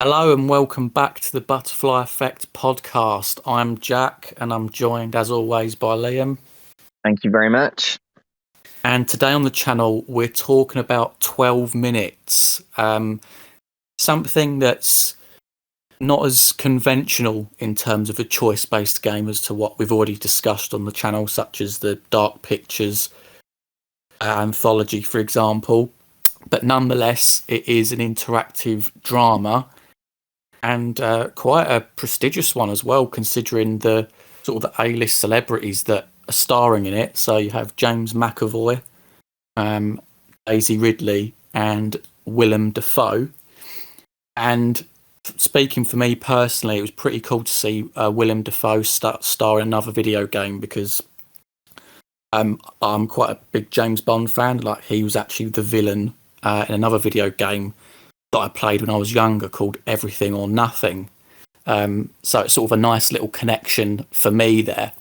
Hello and welcome back to the Butterfly Effect podcast. I'm Jack and I'm joined as always by Liam. Thank you very much. And today on the channel, we're talking about 12 minutes, something that's not as conventional in terms of a choice-based game as to what we've already discussed on the channel, such as the Dark Pictures anthology, for example. But nonetheless, it is an interactive drama. And quite a prestigious one as well, considering the sort of the A-list celebrities that are starring in it. So you have James McAvoy, Daisy Ridley, and Willem Dafoe. And speaking for me personally, it was pretty cool to see Willem Dafoe star in another video game because I'm quite a big James Bond fan. Like, he was actually the villain in another video game that I played when I was younger called Everything or Nothing. So it's sort of a nice little connection for me there.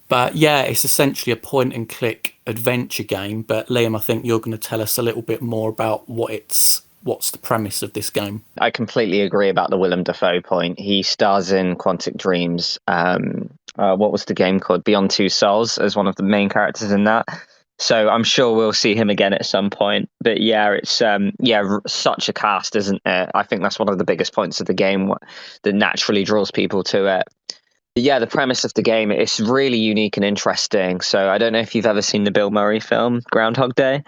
But yeah, it's essentially a point and click adventure game. But Liam, I think you're going to tell us a little bit more about what's the premise of this game. I completely agree about the Willem Dafoe point. He stars in Quantic Dreams. What was the game called? Beyond Two Souls as one of the main characters in that. So I'm sure we'll see him again at some point. But yeah, it's such a cast, isn't it? I think that's one of the biggest points of the game that naturally draws people to it. But yeah, the premise of the game, it's really unique and interesting. So I don't know if you've ever seen the Bill Murray film Groundhog Day,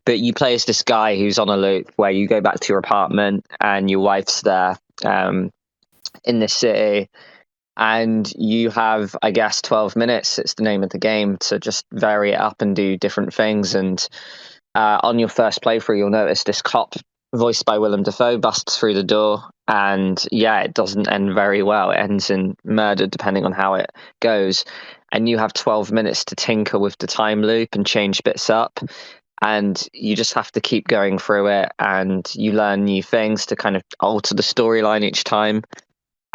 but you play as this guy who's on a loop where you go back to your apartment and your wife's there in this city, and you have, I guess, 12 minutes. It's the name of the game to just vary it up and do different things. And on your first playthrough, you'll notice this cop, voiced by Willem Dafoe, busts through the door. And yeah, it doesn't end very well. It ends in murder, depending on how it goes. And you have 12 minutes to tinker with the time loop and change bits up. And you just have to keep going through it. And you learn new things to kind of alter the storyline each time.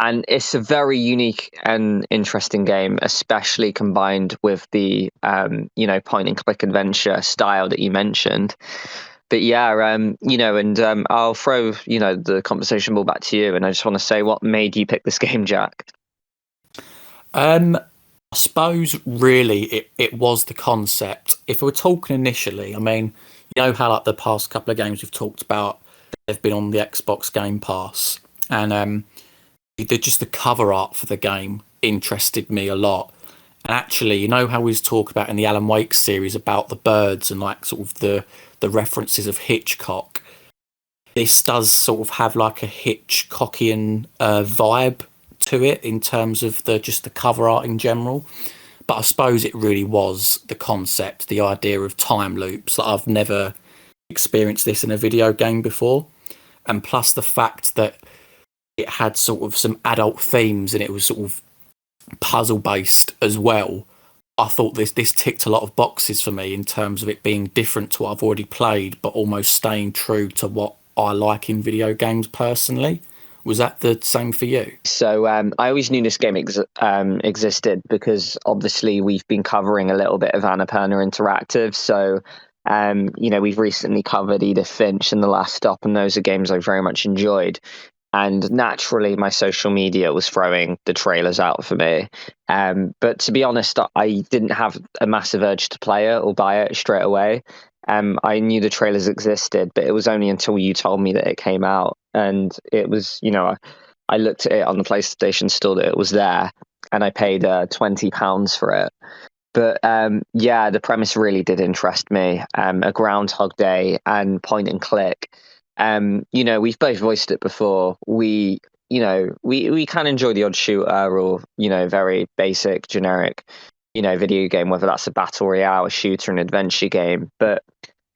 And it's a very unique and interesting game, especially combined with the point and click adventure style that you mentioned. But yeah, I'll throw the conversation ball back to you, and I just want to say, what made you pick this game, Jack? I suppose really it was the concept. If we were talking initially, I mean, you know how like the past couple of games we've talked about, they've been on the Xbox Game Pass, and just the cover art for the game interested me a lot. And actually, you know how we was talking about in the Alan Wake series about the birds and like sort of the references of Hitchcock. This does sort of have like a Hitchcockian vibe to it in terms of the cover art in general. But I suppose it really was the concept, the idea of time loops. Like, I've never experienced this in a video game before, and plus the fact that it had sort of some adult themes and it was sort of puzzle based as well. I thought this ticked a lot of boxes for me in terms of it being different to what I've already played, but almost staying true to what I like in video games personally. Was that the same for you? So I always knew this game existed because obviously we've been covering a little bit of Annapurna Interactive. So we've recently covered Edith Finch and The Last Stop, and those are games I very much enjoyed. And naturally, my social media was throwing the trailers out for me. But to be honest, I didn't have a massive urge to play it or buy it straight away. I knew the trailers existed, but it was only until you told me that it came out. And it was, I looked at it on the PlayStation store that it was there, and I paid £20 for it. But the premise really did interest me. A Groundhog Day and point and click. We've both voiced it before. We can enjoy the odd shooter or, very basic, generic, video game, whether that's a battle royale, a shooter, an adventure game. But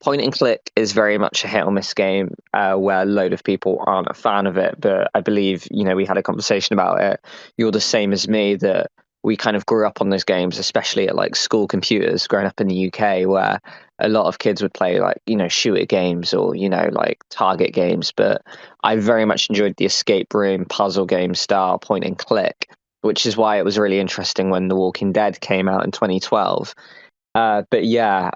point and click is very much a hit or miss game where a load of people aren't a fan of it. But I believe, we had a conversation about it. You're the same as me, that we kind of grew up on those games, especially at like school computers growing up in the UK, where a lot of kids would play like, shooter games or, like target games. But I very much enjoyed the escape room puzzle game style point and click, which is why it was really interesting when The Walking Dead came out in 2012. But yeah,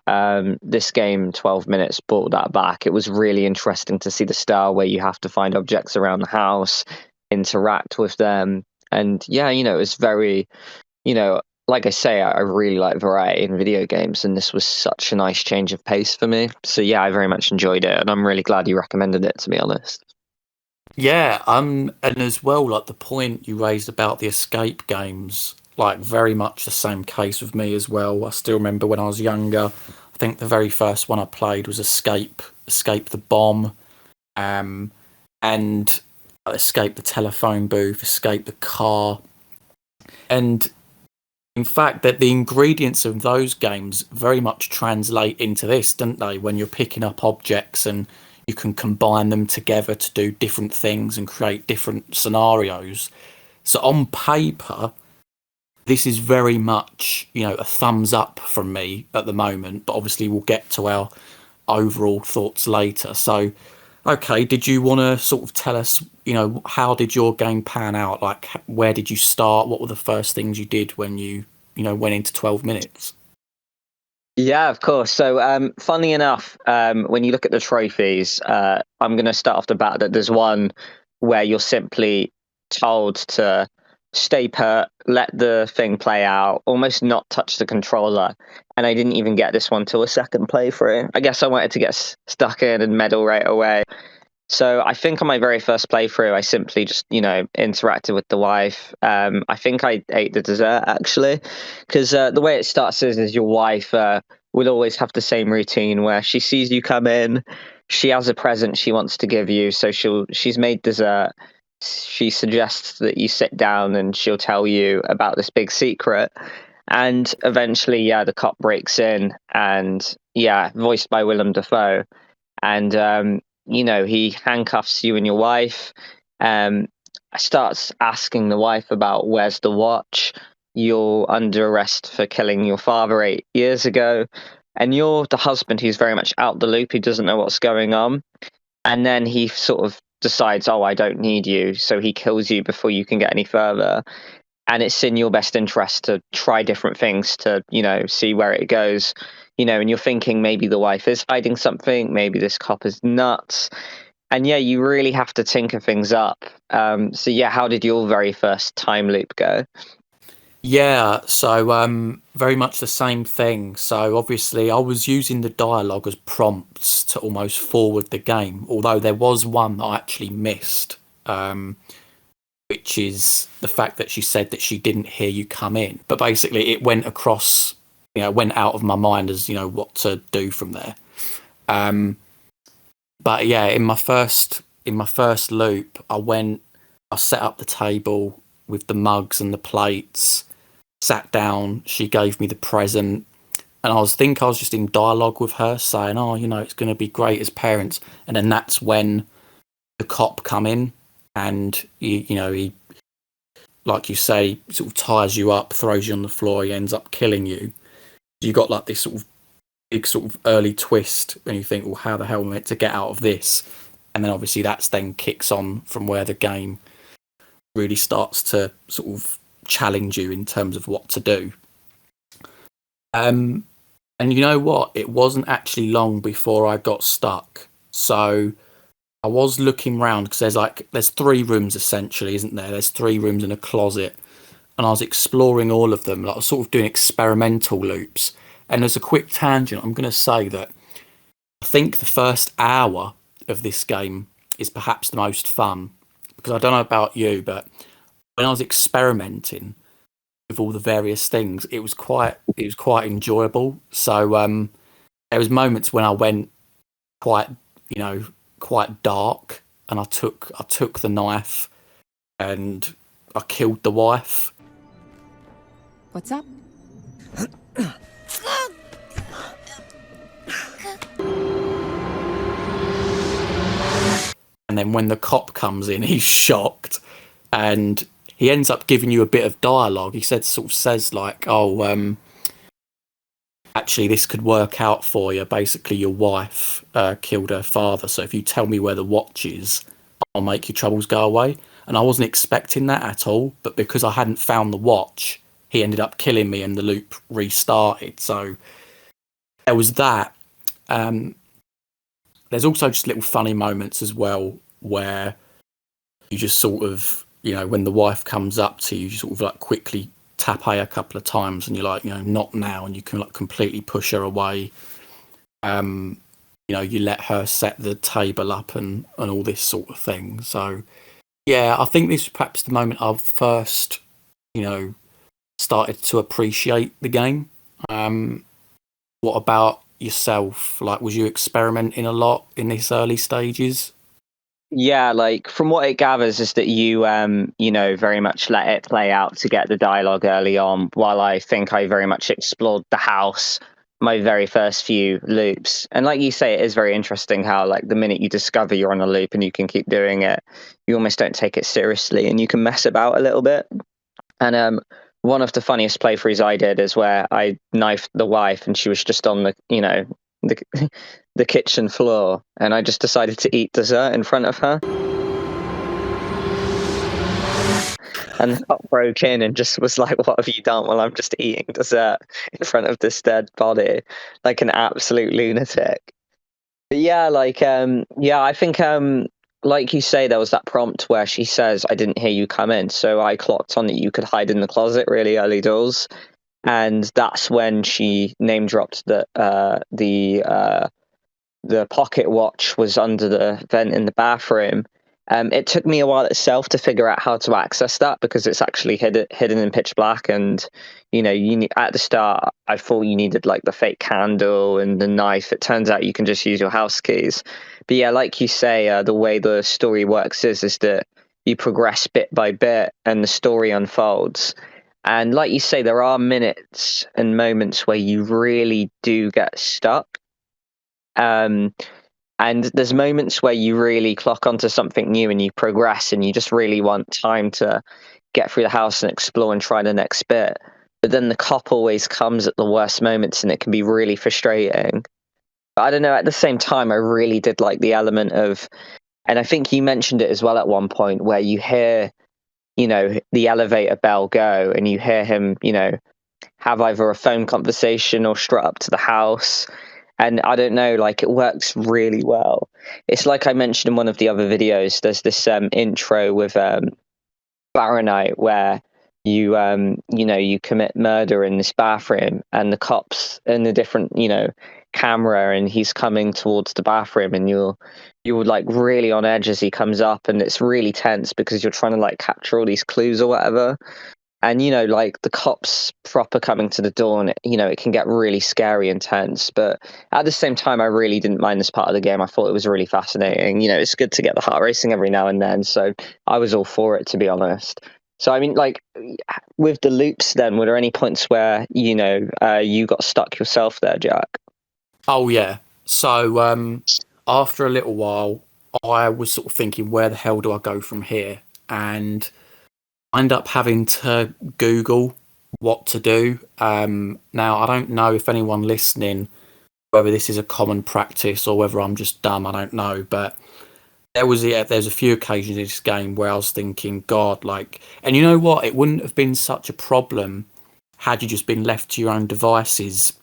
this game, 12 minutes, brought that back. It was really interesting to see the style where you have to find objects around the house, interact with them. And yeah, it was very, like I say, I really like variety in video games, and this was such a nice change of pace for me. So yeah, I very much enjoyed it, and I'm really glad you recommended it, to be honest. Yeah, and as well, like the point you raised about the escape games, like very much the same case with me as well. I still remember when I was younger, I think the very first one I played was Escape the Bomb, um, and Escape the Telephone Booth, Escape the Car, and in fact, that the ingredients of those games very much translate into this, don't they? When you're picking up objects and you can combine them together to do different things and create different scenarios. So on paper, this is very much, a thumbs up from me at the moment, but obviously we'll get to our overall thoughts later. So, okay, did you want to sort of tell us, how did your game pan out? Like, where did you start? What were the first things you did when you, went into 12 minutes? Yeah, of course. So, funny enough, when you look at the trophies, I'm going to start off the bat that there's one where you're simply told to stay put, let the thing play out, almost not touch the controller. And I didn't even get this one till a second playthrough. I guess I wanted to get stuck in and medal right away. So I think on my very first playthrough, I simply just, interacted with the wife. I think I ate the dessert actually, because the way it starts is your wife will always have the same routine where she sees you come in, she has a present she wants to give you, so she's made dessert. She suggests that you sit down and she'll tell you about this big secret. And eventually, yeah, the cop breaks in, and yeah, voiced by Willem Dafoe, and he handcuffs you and your wife. Um, Starts asking the wife about where's the watch. You're under arrest for killing your father 8 years ago, and you're the husband who's very much out the loop. He doesn't know what's going on, and then he sort of decides, "Oh, I don't need you," so he kills you before you can get any further. And it's in your best interest to try different things to, see where it goes. And you're thinking maybe the wife is hiding something, maybe this cop is nuts. And yeah, you really have to tinker things up. So yeah, how did your very first time loop go? Yeah, so very much the same thing. So obviously, I was using the dialogue as prompts to almost forward the game, although there was one that I actually missed, which is the fact that she said that she didn't hear you come in. But basically, it went across, went out of my mind as what to do from there. But yeah, in my first loop, I set up the table with the mugs and the plates, sat down, she gave me the present, and I was just in dialogue with her saying, "Oh, it's going to be great as parents." And then that's when the cop come in, and he, like you say, sort of ties you up, throws you on the floor, he ends up killing you. You got like this sort of big sort of early twist, and you think, well, how the hell am I meant to get out of this? And then obviously that's then kicks on from where the game really starts to sort of challenge you in terms of what to do. And you know what? It wasn't actually long before I got stuck. So I was looking around because there's three rooms essentially, isn't there? There's three rooms and a closet, and I was exploring all of them. Like I was sort of doing experimental loops. And as a quick tangent, I'm going to say that I think the first hour of this game is perhaps the most fun, because I don't know about you, but when I was experimenting with all the various things, it was quite enjoyable. So there was moments when I went quite quite dark, and I took the knife and I killed the wife. What's up? And then when the cop comes in, he's shocked, and he ends up giving you a bit of dialogue. He says like, "Oh, actually, this could work out for you. Basically, your wife killed her father. So if you tell me where the watch is, I'll make your troubles go away." And I wasn't expecting that at all, but because I hadn't found the watch, he ended up killing me, and the loop restarted. So there was that. There's also just little funny moments as well where you just sort of, when the wife comes up to you, you sort of like quickly tap A a couple of times and you're like, not now, and you can like completely push her away. You let her set the table up and all this sort of thing. So yeah, I think this was perhaps the moment I've first, started to appreciate the game. What about yourself? Like, was you experimenting a lot in these early stages? Yeah, like from what it gathers is that you very much let it play out to get the dialogue early on, while I think I very much explored the house my very first few loops. And like you say, it is very interesting how like the minute you discover you're on a loop and you can keep doing it, you almost don't take it seriously and you can mess about a little bit. And one of the funniest playthroughs I did is where I knifed the wife and she was just on the the kitchen floor, and I just decided to eat dessert in front of her. And the cop broke in and just was like, "What have you done?" Well, I'm just eating dessert in front of this dead body, like an absolute lunatic. But yeah, I think like you say, there was that prompt where she says, "I didn't hear you come in," so I clocked on that you could hide in the closet really early doors, and that's when she name dropped that the pocket watch was under the vent in the bathroom. It took me a while itself to figure out how to access that because it's actually hidden in pitch black. And at the start, I thought you needed like the fake candle and the knife. It turns out you can just use your house keys. But yeah, like you say, the way the story works is that you progress bit by bit, and the story unfolds. And like you say, there are minutes and moments where you really do get stuck. And there's moments where you really clock onto something new and you progress and you just really want time to get through the house and explore and try the next bit. But then the cop always comes at the worst moments and it can be really frustrating. But I don't know, at the same time, I really did like the element of, and I think you mentioned it as well at one point, where you hear, the elevator bell go and you hear him, have either a phone conversation or strut up to the house. And I don't know, like it works really well. It's like I mentioned in one of the other videos, there's this intro with Fahrenheit where you commit murder in this bathroom and the cops in the different, camera, and he's coming towards the bathroom and you're like really on edge as he comes up, and it's really tense because you're trying to like capture all these clues or whatever. And, like the cops proper coming to the door, and, it can get really scary and tense. But at the same time, I really didn't mind this part of the game. I thought it was really fascinating. It's good to get the heart racing every now and then. So I was all for it, to be honest. So, I mean, like with the loops then, were there any points where, you got stuck yourself there, Jack? Oh, yeah. So after a little while, I was sort of thinking, where the hell do I go from here? And I end up having to Google what to do. Now, I don't know if anyone listening, whether this is a common practice or whether I'm just dumb, I don't know. But there's a few occasions in this game where I was thinking, God, like, and you know what? It wouldn't have been such a problem had you just been left to your own devices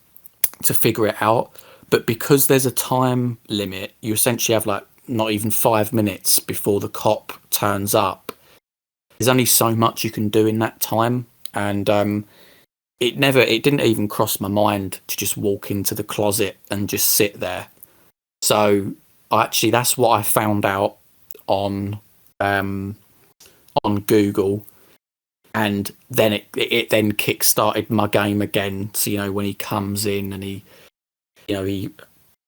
to figure it out. But because there's a time limit, you essentially have like not even 5 minutes before the cop turns up. There's only so much you can do in that time, and it didn't even cross my mind to just walk into the closet and just sit there. So that's what I found out on Google, and then it then kick-started my game again. So when he comes in and he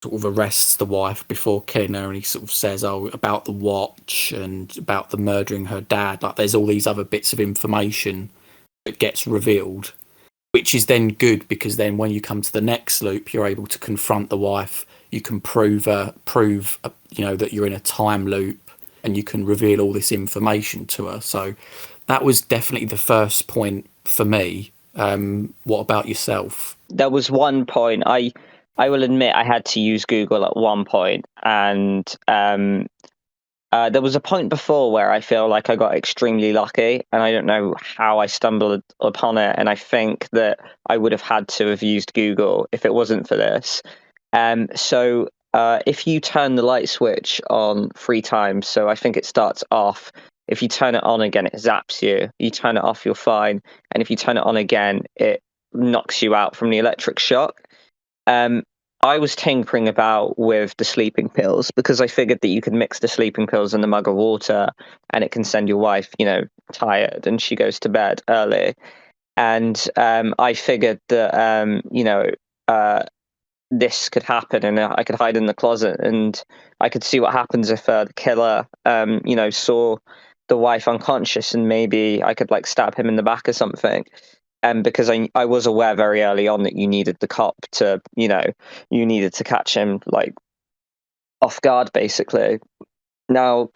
sort of arrests the wife before killing her, and he sort of says, "Oh, about the watch and about the murdering her dad." Like, there's all these other bits of information that gets revealed, which is then good because then when you come to the next loop, you're able to confront the wife. You can prove that you're in a time loop, and you can reveal all this information to her. So that was definitely the first point for me. What about yourself? There was one point I will admit I had to use Google at one point, and There was a point before where I feel like I got extremely lucky, and I don't know how I stumbled upon it. And I think that I would have had to have used Google if it wasn't for this. If you turn the light switch on 3 times, so I think it starts off. If you turn it on again, it zaps you. You turn it off, you're fine. And if you turn it on again, it knocks you out from the electric shock. I was tinkering about with the sleeping pills because I figured that you could mix the sleeping pills in the mug of water and it can send your wife, tired and she goes to bed early. And I figured that, this could happen and I could hide in the closet and I could see what happens if the killer, saw the wife unconscious and maybe I could like stab him in the back or something. Because I was aware very early on that you needed the cop to, you needed to catch him like off guard, basically. Now,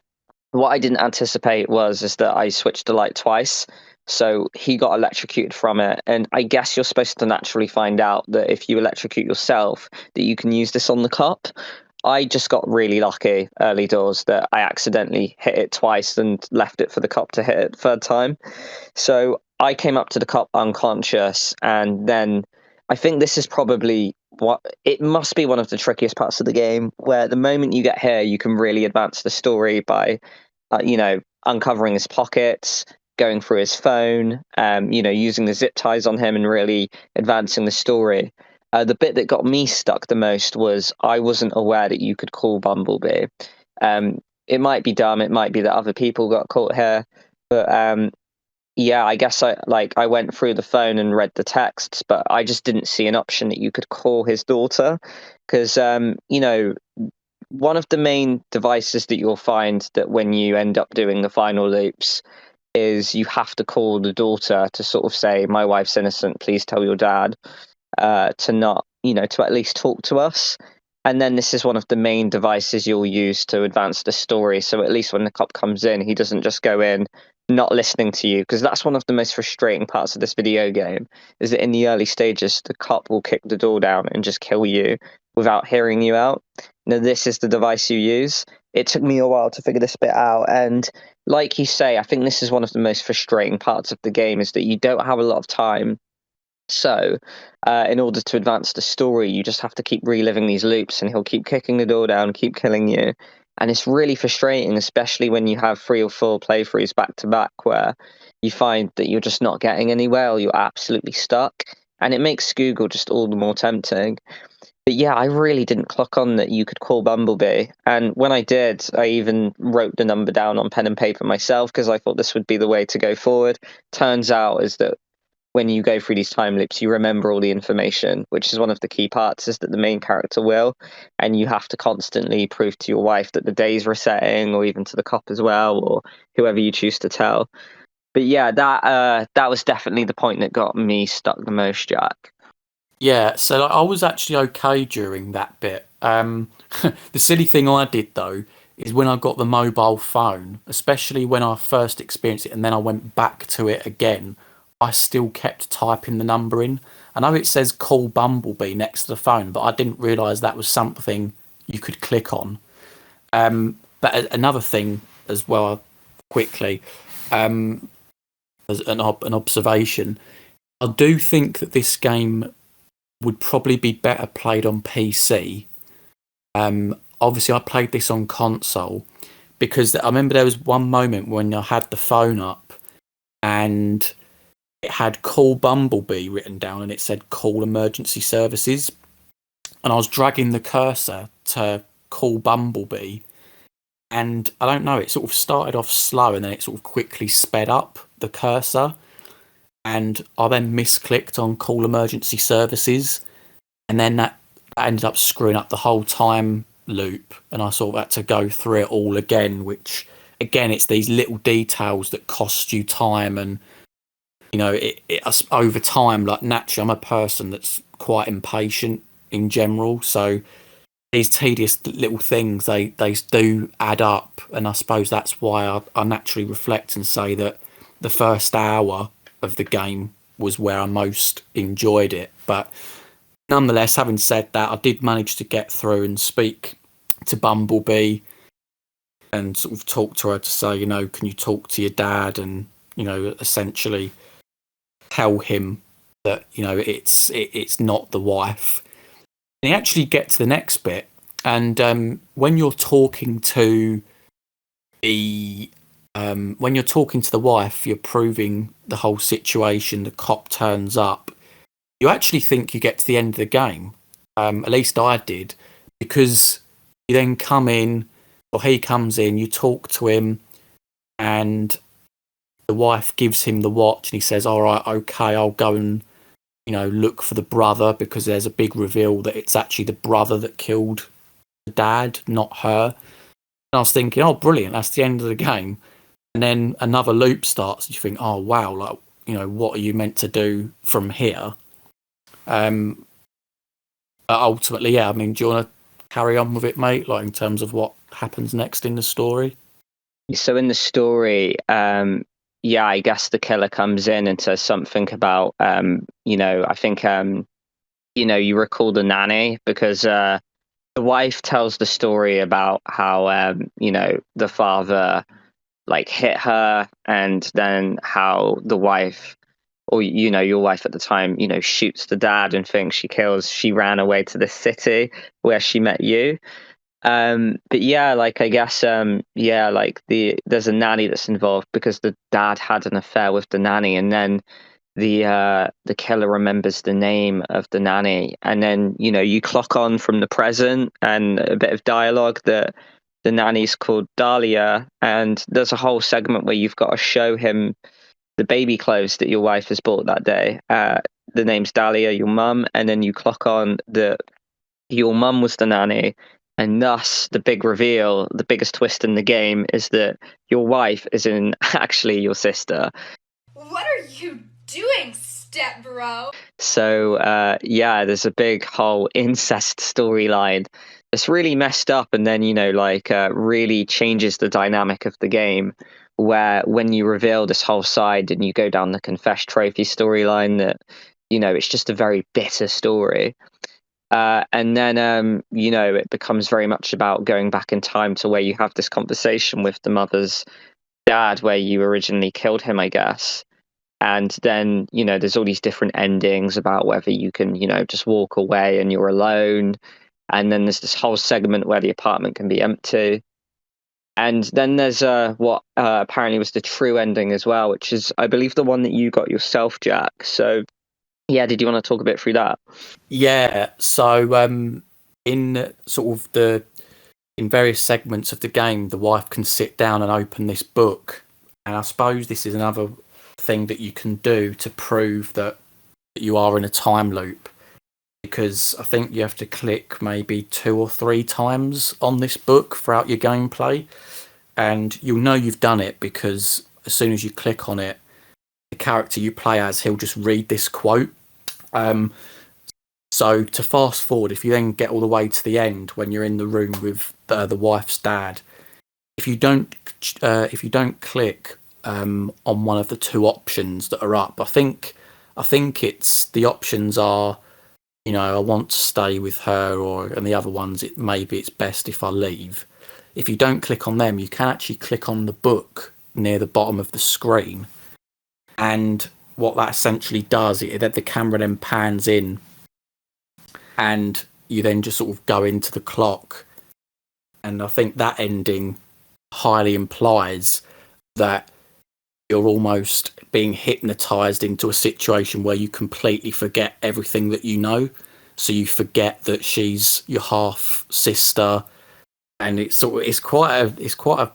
what I didn't anticipate is that I switched the light twice. So he got electrocuted from it. And I guess you're supposed to naturally find out that if you electrocute yourself, that you can use this on the cop. I just got really lucky early doors that I accidentally hit it twice and left it for the cop to hit it third time. So I came up to the cop unconscious, and then I think this is probably it must be one of the trickiest parts of the game, where the moment you get here, you can really advance the story by, uncovering his pockets, going through his phone, using the zip ties on him and really advancing the story. The bit that got me stuck the most was I wasn't aware that you could call Bumblebee. It might be dumb. It might be that other people got caught here, but yeah, I guess I went through the phone and read the texts, but I just didn't see an option that you could call his daughter because, one of the main devices that you'll find that when you end up doing the final loops is you have to call the daughter to sort of say, my wife's innocent, please tell your dad to not, to at least talk to us. And then this is one of the main devices you'll use to advance the story. So at least when the cop comes in, he doesn't just go in not listening to you, because that's one of the most frustrating parts of this video game, is that in the early stages, the cop will kick the door down and just kill you without hearing you out. Now, this is the device you use. It took me a while to figure this bit out. And like you say, I think this is one of the most frustrating parts of the game, is that you don't have a lot of time. So, in order to advance the story, you just have to keep reliving these loops, and he'll keep kicking the door down, keep killing you. And it's really frustrating, especially when you have 3 or 4 playthroughs back to back where you find that you're just not getting anywhere or you're absolutely stuck. And it makes Google just all the more tempting. But yeah, I really didn't clock on that you could call Bumblebee. And when I did, I even wrote the number down on pen and paper myself because I thought this would be the way to go forward. Turns out is that when you go through these time loops, you remember all the information, which is one of the key parts, is that the main character will, and you have to constantly prove to your wife that the day's resetting, or even to the cop as well, or whoever you choose to tell. But yeah, that was definitely the point that got me stuck the most, Jack. Yeah, so I was actually okay during that bit. The silly thing I did though is when I got the mobile phone, especially when I first experienced it and then I went back to it again, I still kept typing the number in. I know it says call Bumblebee next to the phone, but I didn't realise that was something you could click on. But another thing as well, quickly, as an observation, I do think that this game would probably be better played on PC. Obviously, I played this on console because I remember there was one moment when I had the phone up and it had call Bumblebee written down and it said call emergency services. And I was dragging the cursor to call Bumblebee. And I don't know, it sort of started off slow and then it sort of quickly sped up the cursor. And I then misclicked on call emergency services. And then that ended up screwing up the whole time loop. And I sort of had to go through it all again, which, again, it's these little details that cost you time and it over time, like naturally, I'm a person that's quite impatient in general. So these tedious little things, they do add up. And I suppose that's why I naturally reflect and say that the first hour of the game was where I most enjoyed it. But nonetheless, having said that, I did manage to get through and speak to Bumblebee. and sort of talk to her to say, you know, can you talk to your dad, and, you know, essentially tell him that, you know, it's not the wife. And you actually get to the next bit, and when you're talking to the wife, you're proving the whole situation. The cop turns up. You actually think you get to the end of the game. At least I did, because you then come in, or he comes in, you talk to him, and the wife gives him the watch, and he says, all right, okay, I'll go and, you know, look for the brother, because there's a big reveal that it's actually the brother that killed the dad, not her. And I was thinking, oh, brilliant, that's the end of the game. And then another loop starts, and you think, oh, wow, like, you know, what are you meant to do from here? But ultimately, yeah, I mean, do you want to carry on with it, mate? Like, in terms of what happens next in the story? So in the story, yeah, I guess the killer comes in and says something about, you know, I think, you know, you recall the nanny, because the wife tells the story about how, you know, the father like hit her, and then how the wife, or, you know, your wife at the time, you know, shoots the dad and thinks she ran away to the city where she met you. But yeah, like, I guess, yeah, like there's a nanny that's involved, because the dad had an affair with the nanny, and then the killer remembers the name of the nanny, and then, you know, you clock on from the present and a bit of dialogue that the nanny's called Dahlia, and there's a whole segment where you've got to show him the baby clothes that your wife has bought that day. The name's Dahlia, your mum, and then you clock on that your mum was the nanny, and thus the big reveal, the biggest twist in the game, is that your wife is in actually your sister. What are you doing, step bro? So yeah, there's a big whole incest storyline that's really messed up, and then, you know, like, really changes the dynamic of the game, where when you reveal this whole side and you go down the confess trophy storyline, that, you know, it's just a very bitter story. And then, you know, it becomes very much about going back in time to where you have this conversation with the mother's dad, where you originally killed him, I guess. And then, you know, there's all these different endings about whether you can, you know, just walk away and you're alone. And then there's this whole segment where the apartment can be empty. And then there's what apparently was the true ending as well, which is, I believe, the one that you got yourself, Jack. So, yeah, did you want to talk a bit through that? Yeah, so in sort of in various segments of the game, the wife can sit down and open this book, and I suppose this is another thing that you can do to prove that you are in a time loop, because I think you have to click maybe 2 or 3 times on this book throughout your gameplay, and you'll know you've done it because as soon as you click on it, the character you play as, he'll just read this quote. So to fast forward, if you then get all the way to the end when you're in the room with the wife's dad, if you don't click on one of the 2 options that are up, I think it's the options are, you know, I want to stay with her, and the other ones, maybe it's best if I leave. If you don't click on them, you can actually click on the book near the bottom of the screen, and what that essentially does, that the camera then pans in, and you then just sort of go into the clock. And I think that ending highly implies that you're almost being hypnotized into a situation where you completely forget everything that you know. So you forget that she's your half sister, and it's quite a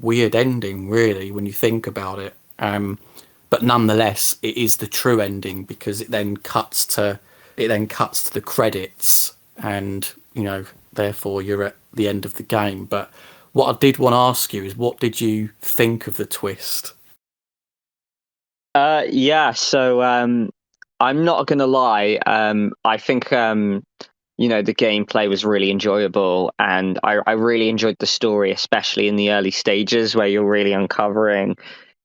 weird ending, really, when you think about it. But nonetheless, it is the true ending, because it then cuts to the credits, and, you know, therefore you're at the end of the game. But what I did want to ask you is, what did you think of the twist? Yeah, so I'm not gonna lie. I think, you know, the gameplay was really enjoyable, and I really enjoyed the story, especially in the early stages where you're really uncovering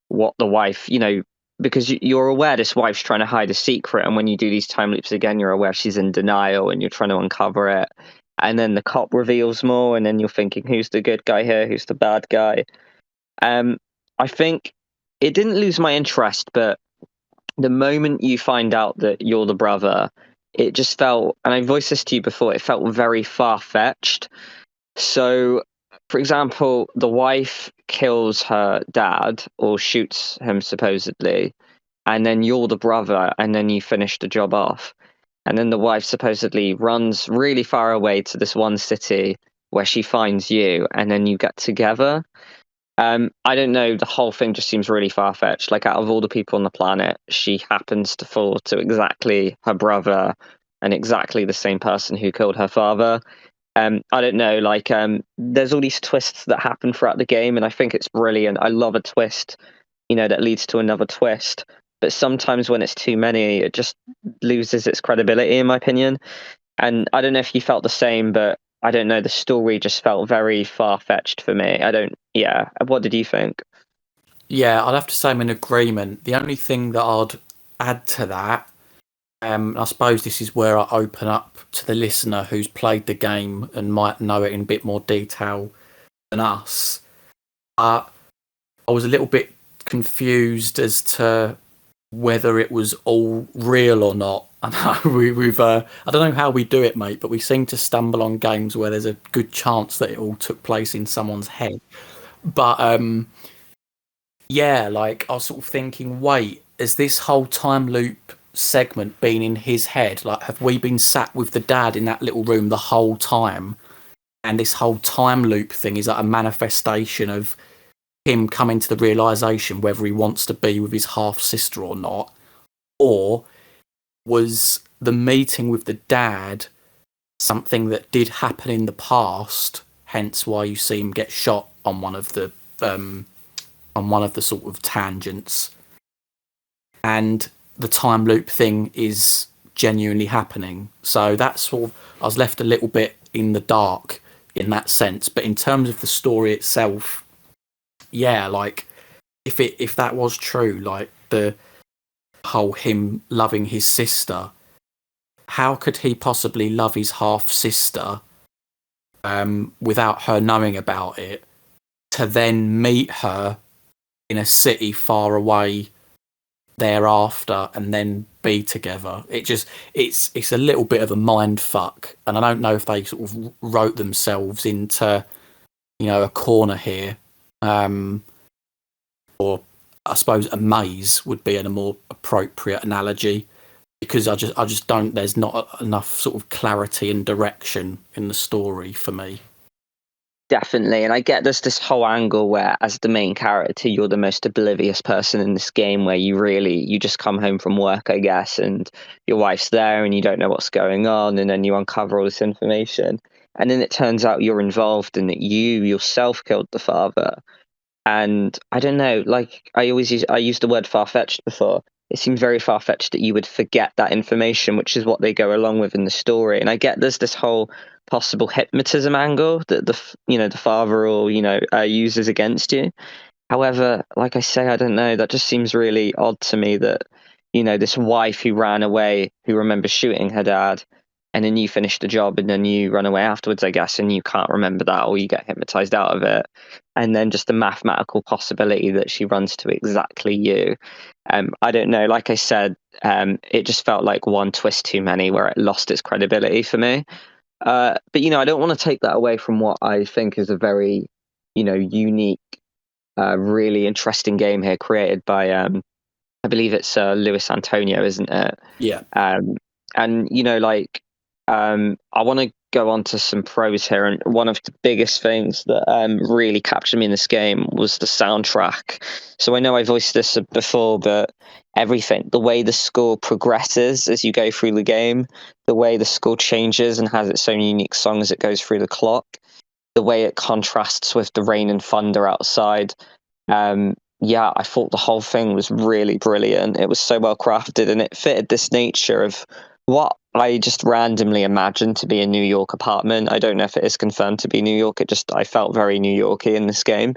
what the wife, you know, because you're aware this wife's trying to hide a secret, and when you do these time loops again, you're aware she's in denial, and you're trying to uncover it. and then the cop reveals more, and then you're thinking, who's the good guy here? Who's the bad guy? I think it didn't lose my interest, but the moment you find out that you're the brother, it just felt, and I voiced this to you before, it felt very far-fetched. So, for example, the wife kills her dad or shoots him supposedly, and then you're the brother, and then you finish the job off. And then the wife supposedly runs really far away to this one city where she finds you, and then you get together. I don't know, the whole thing just seems really far-fetched. Like, out of all the people on the planet, she happens to fall to exactly her brother and exactly the same person who killed her father. I don't know, like, there's all these twists that happen throughout the game, and I think it's brilliant. I love a twist, that leads to another twist. But sometimes when it's too many, it just loses its credibility, in my opinion. And I don't know if you felt the same, but I don't know, the story just felt very far-fetched for me. Yeah. What did you think? Yeah, I'd have to say I'm in agreement. The only thing that I'd add to that, I suppose this is where I open up to the listener who's played the game and might know it in a bit more detail than us. I was a little bit confused as to whether it was all real or not. I know we've I don't know how we do it, mate, but we seem to stumble on games where there's a good chance that it all took place in someone's head. But yeah, like I was sort of thinking, wait, has this whole time loop segment been in his head? Like, have we been sat with the dad in that little room the whole time? And this whole time loop thing is like a manifestation of him coming to the realization whether he wants to be with his half sister or not, or was the meeting with the dad something that did happen in the past, hence why you see him get shot on one of the sort of tangents, and the time loop thing is genuinely happening. So that's sort of, I was left a little bit in the dark in that sense. But in terms of the story itself, yeah, like if that was true, like the whole him loving his sister, how could he possibly love his half sister without her knowing about it, to then meet her in a city far away thereafter and then be together? It's a little bit of a mind fuck, and I don't know if they sort of wrote themselves into a corner here, or I suppose a maze would be a more appropriate analogy, because I just don't, there's not enough sort of clarity and direction in the story for me. Definitely, and I get there's this whole angle where, as the main character, you're the most oblivious person in this game, where you just come home from work, I guess, and your wife's there and you don't know what's going on, and then you uncover all this information, and then it turns out you're involved and that you yourself killed the father. And I don't know, like I used the word far-fetched before. It seems very far-fetched that you would forget that information, which is what they go along with in the story. And I get there's this whole possible hypnotism angle that the father or uses against you. However, like I say, I don't know, that just seems really odd to me that this wife who ran away, who remembers shooting her dad, and then you finish the job and then you run away afterwards, I guess, and you can't remember that, or you get hypnotized out of it. And then just the mathematical possibility that she runs to exactly you. I don't know, like I said, it just felt like one twist too many where it lost its credibility for me. But I don't want to take that away from what I think is a very unique, really interesting game here, created by I believe it's Luis Antonio, isn't it? Yeah. And I want to go on to some pros here, and one of the biggest things that really captured me in this game was the soundtrack. So I know I voiced this before, but everything, the way the score progresses as you go through the game, the way the score changes and has its own unique song as it goes through the clock, the way it contrasts with the rain and thunder outside. Yeah, I thought the whole thing was really brilliant. It was so well crafted, and it fitted this nature of what I just randomly imagined to be a New York apartment. I don't know if it is confirmed to be New York. I felt very New Yorky in this game.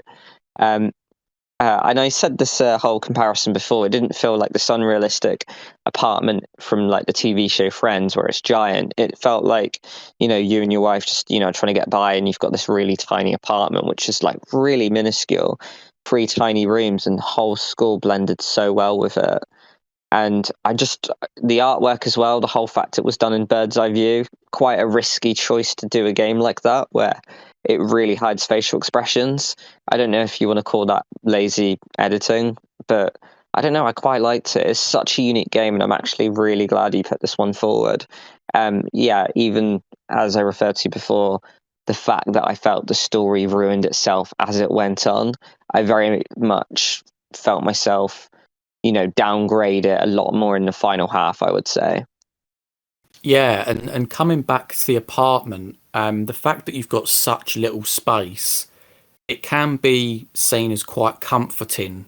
And I said this whole comparison before. It didn't feel like this unrealistic apartment from like the TV show Friends, where it's giant. It felt like, you and your wife just, trying to get by, and you've got this really tiny apartment, which is like really minuscule, 3 tiny rooms, and the whole school blended so well with it. And the artwork as well, the whole fact it was done in bird's eye view, quite a risky choice to do a game like that, where it really hides facial expressions. I don't know if you want to call that lazy editing, but I don't know. I quite liked it. It's such a unique game, and I'm actually really glad you put this one forward. Even as I referred to before, the fact that I felt the story ruined itself as it went on, I very much felt myself downgrade it a lot more in the final half, I would say. Yeah, and coming back to the apartment, the fact that you've got such little space, it can be seen as quite comforting,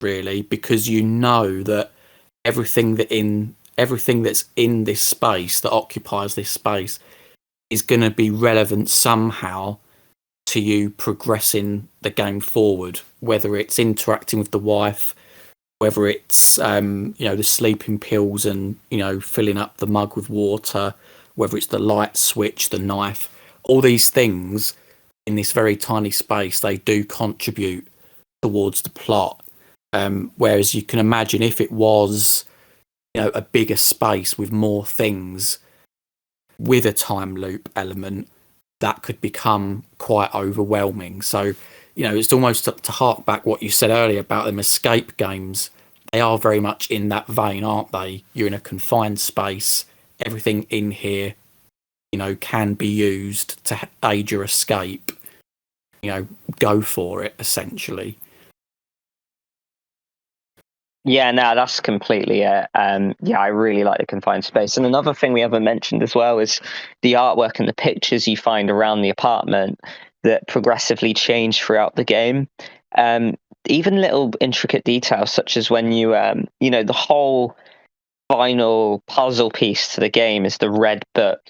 really, because you know that everything that's in this space, that occupies this space, is going to be relevant somehow to you progressing the game forward, whether it's interacting with the wife, whether it's the sleeping pills and filling up the mug with water, whether it's the light switch, the knife, all these things in this very tiny space, they do contribute towards the plot. Whereas you can imagine if it was a bigger space with more things with a time loop element, that could become quite overwhelming. So it's almost to hark back what you said earlier about them escape games. They are very much in that vein, aren't they? You're in a confined space. Everything in here, can be used to aid your escape. Go for it, essentially. Yeah, no, that's completely it. I really like the confined space. And another thing we haven't mentioned as well is the artwork and the pictures you find around the apartment that progressively change throughout the game. Even little intricate details, such as when the whole final puzzle piece to the game is the red book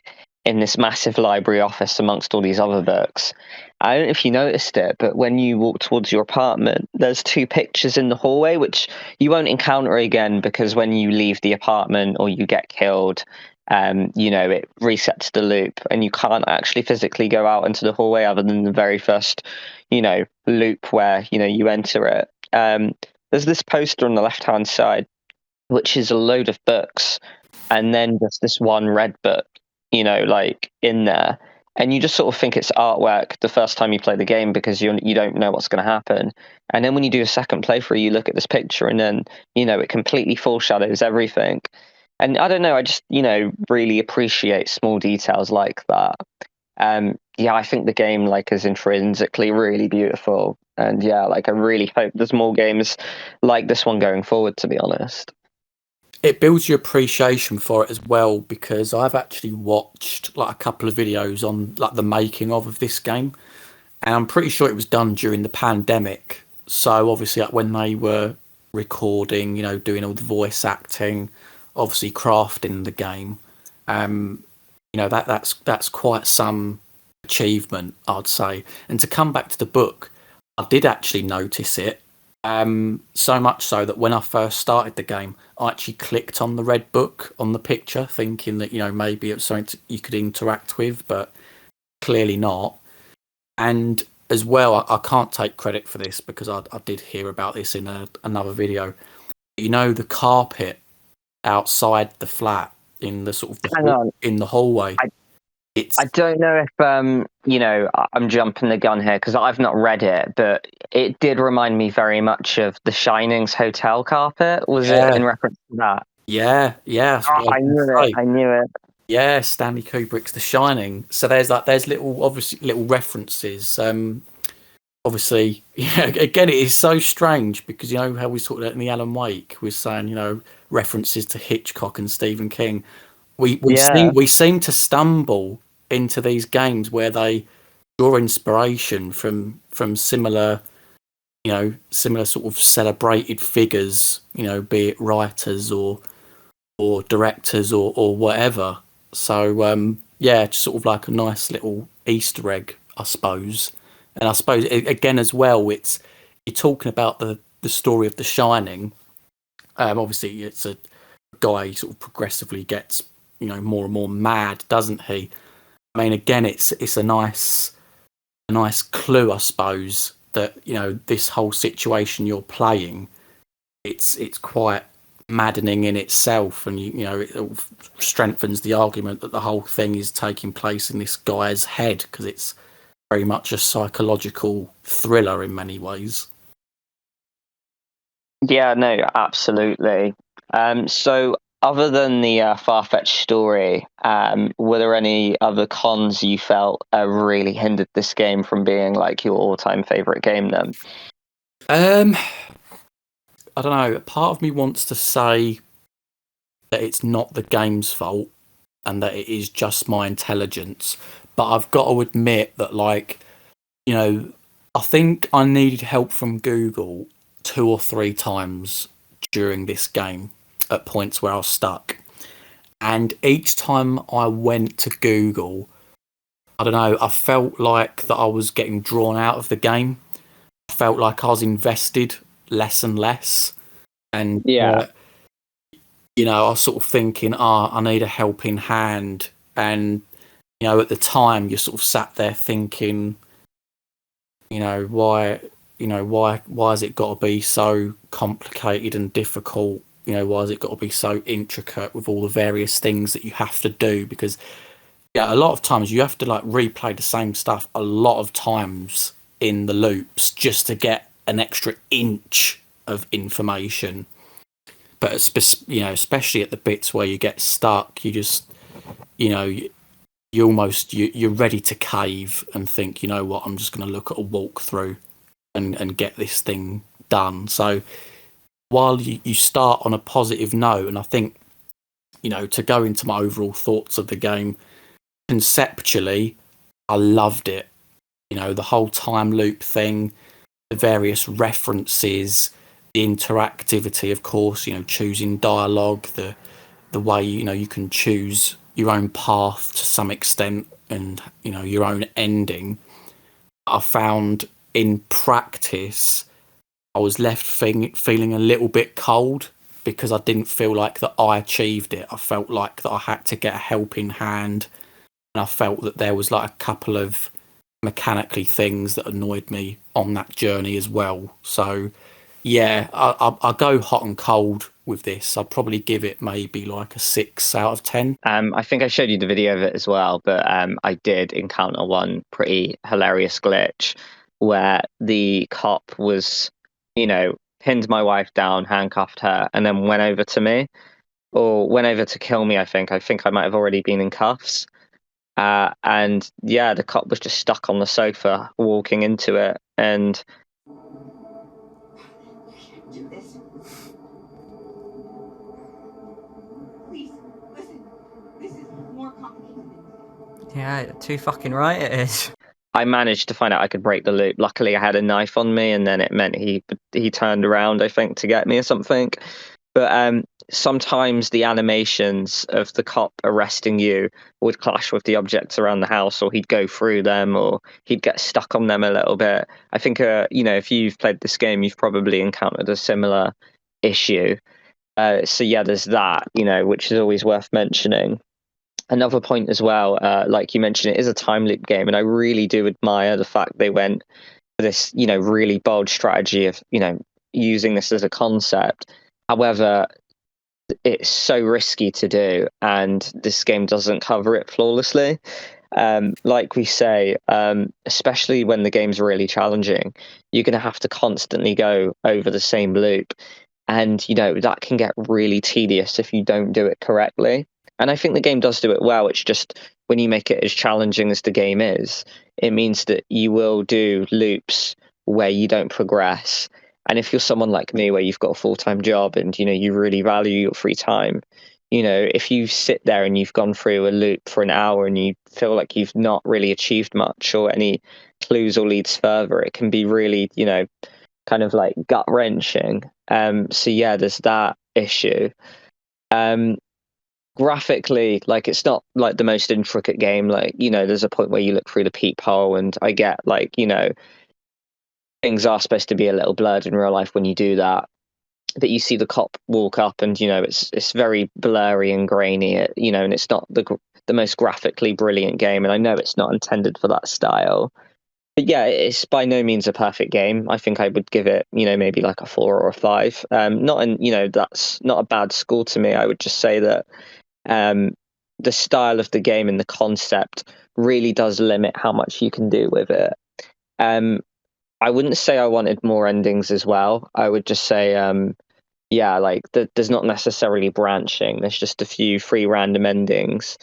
in this massive library office amongst all these other books. I don't know if you noticed it, but when you walk towards your apartment, there's 2 pictures in the hallway, which you won't encounter again, because when you leave the apartment or you get killed, it resets the loop, and you can't actually physically go out into the hallway other than the very first, loop where, you enter it. There's this poster on the left-hand side, which is a load of books, and then just this one red book, in there. And you just sort of think it's artwork the first time you play the game, because you don't know what's going to happen. And then when you do a second playthrough, you look at this picture, and then, it completely foreshadows everything. And I don't know, I just, really appreciate small details like that. I think the game is intrinsically really beautiful. And I really hope there's more games like this one going forward, to be honest. It builds your appreciation for it as well, because I've actually watched a couple of videos on the making of this game, and I'm pretty sure it was done during the pandemic. So obviously when they were recording, doing all the voice acting, obviously crafting the game, that's quite some achievement, I'd say. And to come back to the book, I did actually notice it. So much so that when I first started the game, I actually clicked on the red book on the picture, thinking that maybe it was something you could interact with, but clearly not. And as well, I can't take credit for this, because I did hear about this in another video. The carpet outside the flat in the sort of in the hallway. I don't know if I'm jumping the gun here, because I've not read it, but it did remind me very much of The Shining's hotel carpet. Was it in reference to that? Yeah. I knew it. Yeah, Stanley Kubrick's The Shining. So there's little references. Obviously, again, it is so strange, because how we talked about in the Alan Wake, we're saying references to Hitchcock and Stephen King. We seem to stumble into these games where they draw inspiration from similar sort of celebrated figures, be it writers or directors or whatever. So just sort of a nice little Easter egg, I suppose. And I suppose again as well, it's you're talking about the story of The Shining. Obviously, it's a guy who sort of progressively gets, more and more mad, doesn't he? I mean, again, it's a nice clue, I suppose, that this whole situation you're playing, it's quite maddening in itself, and it strengthens the argument that the whole thing is taking place in this guy's head, because it's very much a psychological thriller in many ways. Yeah, no, absolutely. So other than the far-fetched story, were there any other cons you felt really hindered this game from being like your all-time favorite game then? I don't know. Part of me wants to say that it's not the game's fault and that it is just my intelligence, but I've got to admit that, I think I needed help from Google 2 or 3 times during this game at points where I was stuck. And each time I went to Google, I don't know, I felt like that I was getting drawn out of the game. I felt like I was invested less and less. And, Yeah. I was sort of thinking, I need a helping hand. And, at the time, you're sort of sat there thinking, why has it got to be so complicated and difficult? Why has it got to be so intricate with all the various things that you have to do? Because a lot of times you have to replay the same stuff a lot of times in the loops just to get an extra inch of information. But especially at the bits where you get stuck, you just you're ready to cave and think, what, I'm just going to look at a walkthrough and get this thing done. So while you start on a positive note, and I think, to go into my overall thoughts of the game, conceptually, I loved it. The whole time loop thing, the various references, the interactivity, of course, choosing dialogue, the way, you can choose your own path to some extent, and, your own ending. I found in practice, I was left feeling a little bit cold because I didn't feel like that I achieved it. I felt like that I had to get a helping hand, and I felt that there was a couple of mechanically things that annoyed me on that journey as well. So yeah, I go hot and cold with this. I'd probably give it maybe a 6 out of 10. I think I showed you the video of it as well, but I did encounter one pretty hilarious glitch where the cop was, pinned my wife down, handcuffed her, and then went over to me, or went over to kill me. I think I might have already been in cuffs. And yeah, the cop was just stuck on the sofa, walking into it, and do this. Please, listen. This is more complicated than Yeah, too fucking right it is. I managed to find out I could break the loop. Luckily, I had a knife on me, and then it meant he turned around, I think, to get me or something. But sometimes the animations of the cop arresting you would clash with the objects around the house, or he'd go through them, or he'd get stuck on them a little bit. I think, if you've played this game, you've probably encountered a similar issue. So yeah, there's that, which is always worth mentioning. Another point as well, like you mentioned, it is a time loop game, and I really do admire the fact they went for this, really bold strategy of, using this as a concept. However, it's so risky to do, and this game doesn't cover it flawlessly. Like we say, especially when the game's really challenging, you're going to have to constantly go over the same loop, and that can get really tedious if you don't do it correctly. And I think the game does do it well. It's just when you make it as challenging as the game is, it means that you will do loops where you don't progress. And if you're someone like me, where you've got a full-time job and, you really value your free time, if you sit there and you've gone through a loop for an hour and you feel like you've not really achieved much or any clues or leads further, it can be really, kind of gut-wrenching. So yeah, there's that issue. Graphically, it's not the most intricate game. There's a point where you look through the peephole, and I get things are supposed to be a little blurred in real life when you do that. That you see the cop walk up, and it's very blurry and grainy, and it's not the most graphically brilliant game, and I know it's not intended for that style. But yeah, it's by no means a perfect game. I think I would give it, maybe like a 4 or a 5. That's not a bad score to me. I would just say that the style of the game and the concept really does limit how much you can do with it. I wouldn't say I wanted more endings as well. I would just say, there's not necessarily branching. There's just a few free random endings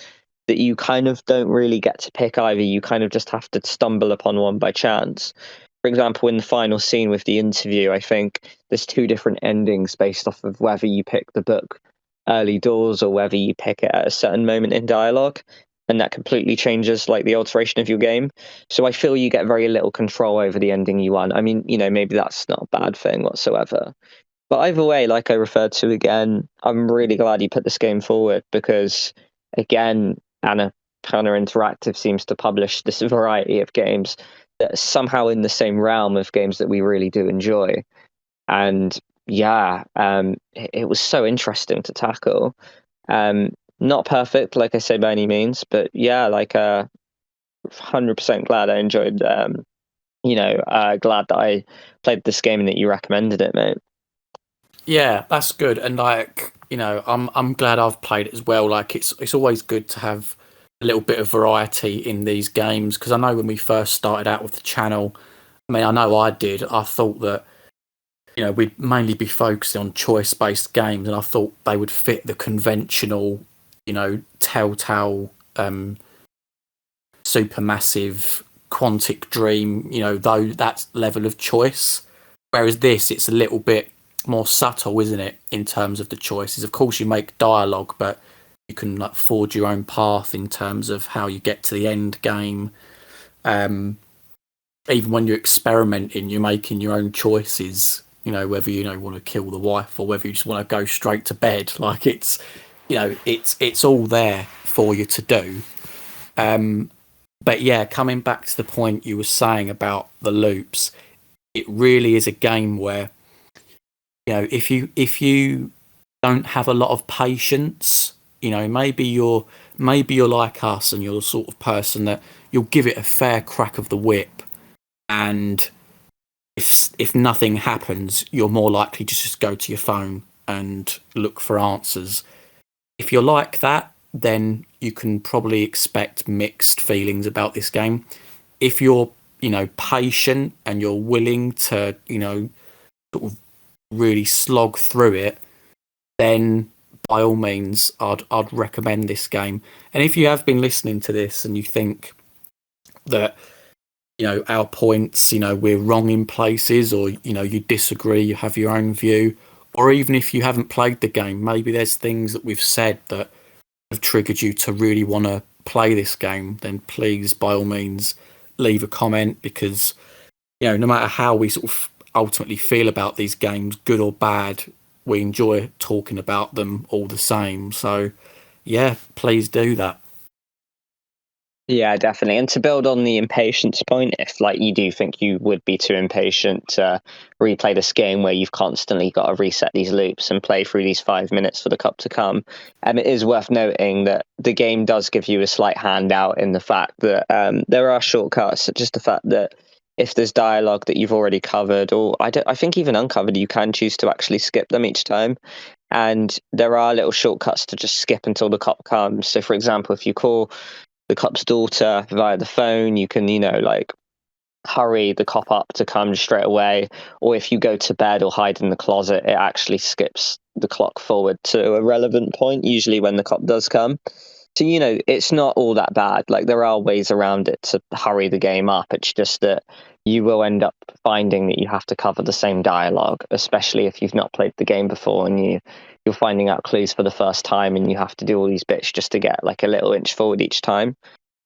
that you kind of don't really get to pick either. You kind of just have to stumble upon one by chance. For example, in the final scene with the interview, I think there's 2 different endings based off of whether you pick the book early doors or whether you pick it at a certain moment in dialogue. And that completely changes like the alteration of your game. So I feel you get very little control over the ending you want. I mean, maybe that's not a bad thing whatsoever. But either way, like I referred to again, I'm really glad you put this game forward because, again, Annapurna Interactive seems to publish this variety of games that are somehow in the same realm of games that we really do enjoy. And yeah, it was so interesting to tackle. Not perfect, like I say, by any means, but yeah, 100% glad I enjoyed. Glad that I played this game and that you recommended it, mate. Yeah, that's good. And I'm glad I've played it as well. Like it's always good to have a little bit of variety in these games because I know when we first started out with the channel, I mean, I know I did. I thought that we'd mainly be focusing on choice-based games, and I thought they would fit the conventional, Telltale, supermassive Quantic Dream, though that level of choice. Whereas this, it's a little bit more subtle, isn't it, in terms of the choices? Of course, you make dialogue, but you can forge your own path in terms of how you get to the end game. Even when you're experimenting, you're making your own choices. Whether want to kill the wife or whether you just want to go straight to bed. Like it's all there for you to do. But yeah, coming back to the point you were saying about the loops, it really is a game where if you don't have a lot of patience, maybe you're like us and you're the sort of person that you'll give it a fair crack of the whip, and if nothing happens, you're more likely to just go to your phone and look for answers. If you're like that, then you can probably expect mixed feelings about this game. If you're patient and you're willing to sort of really slog through it, then by all means I'd recommend this game. And if you have been listening to this and you think that our points, we're wrong in places, or you disagree, you have your own view, or even if you haven't played the game, maybe there's things that we've said that have triggered you to really want to play this game, then please by all means leave a comment, because no matter how we sort of ultimately feel about these games, good or bad, we enjoy talking about them all the same. So yeah, please do that. Yeah, definitely. And to build on the impatience point, if you do think you would be too impatient to replay this game where you've constantly got to reset these loops and play through these 5 minutes for the cup to come, it is worth noting that the game does give you a slight handout in the fact that there are shortcuts. Just the fact that if there's dialogue that you've already covered, or I think even uncovered, you can choose to actually skip them each time. And there are little shortcuts to just skip until the cop comes. So, for example, if you call the cop's daughter via the phone, you can hurry the cop up to come straight away, or if you go to bed or hide in the closet, it actually skips the clock forward to a relevant point, usually when the cop does come. So it's not all that bad. There are ways around it to hurry the game up. It's just that you will end up finding that you have to cover the same dialogue, especially if you've not played the game before and you're finding out clues for the first time, and you have to do all these bits just to get a little inch forward each time.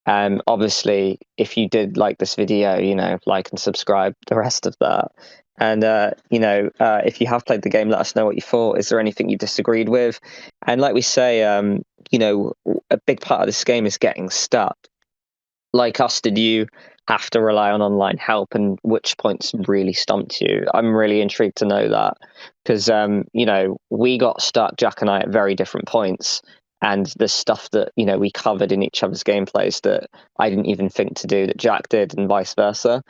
Obviously, if you did like this video, like and subscribe, the rest of that. And if you have played the game, let us know what you thought. Is there anything you disagreed with? And like we say, a big part of this game is getting stuck. like us, did you have to rely on online help, and which points really stumped you? I'm really intrigued to know that, because we got stuck, Jack and I, at very different points, and the stuff that we covered in each other's gameplays that I didn't even think to do that Jack did, and vice versa.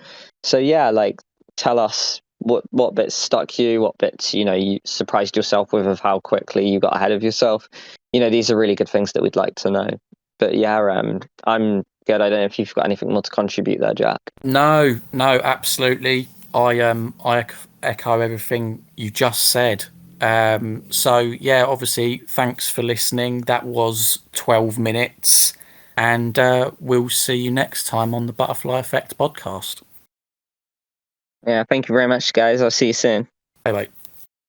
So yeah, like, tell us what bits stuck you, what bits you surprised yourself with, of how quickly you got ahead of yourself. These are really good things that we'd like to know. But yeah, I'm good. I don't know if you've got anything more to contribute there, Jack. No, absolutely. I echo everything you just said. So yeah, obviously, thanks for listening. That was 12 minutes, and we'll see you next time on the Butterfly Effect podcast. Yeah, thank you very much, guys. I'll see you soon. Bye bye.